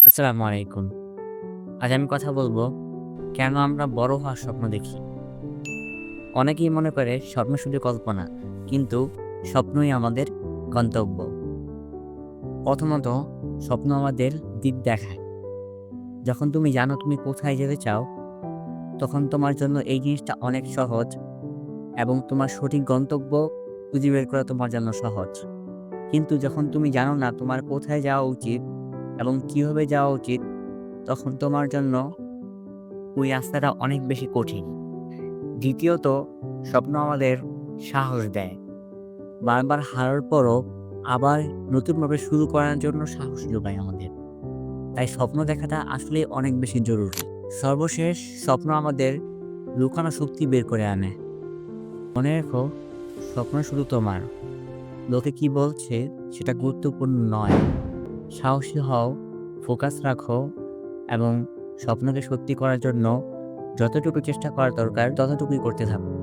আসসালামু আলাইকুম। আজ আমি কথা বলবো, কেন আমরা বড় হওয়ার স্বপ্ন দেখি? অনেকেই মনে করে স্বপ্ন শুধু কল্পনা, কিন্তু স্বপ্নই আমাদের গন্তব্য। প্রথমত, স্বপ্ন আমাদের দিক দেখায়। যখন তুমি জানো তুমি কোথায় যেতে চাও, তখন তোমার জন্য এই জিনিসটা অনেক সহজ এবং তোমার সঠিক গন্তব্য খুঁজে বের করা তোমার জন্য সহজ। কিন্তু যখন তুমি জানো না তোমার কোথায় যাওয়া উচিত এবং কিভাবে যাওয়া উচিত, তখন তোমার জন্য ওই রাস্তাটা অনেক বেশি কঠিন। দ্বিতীয়ত, স্বপ্ন আমাদের সাহস দেয়। বারবার হারার পরও আবার নতুনভাবে শুরু করার জন্য সাহস যোগায় আমাদের। তাই স্বপ্ন দেখাটা আসলেই অনেক বেশি জরুরি। সর্বশেষ, স্বপ্ন আমাদের লুকানো শক্তি বের করে আনে। মনে রেখো, স্বপ্ন শুধু তোমার। লোকে কি বলছে সেটা গুরুত্বপূর্ণ নয়। সাহসী হও, ফোকাস রাখো এবং স্বপ্নকে সত্যি করার জন্য যতটুকু চেষ্টা করা দরকার ততটুকুই করতে থাকো।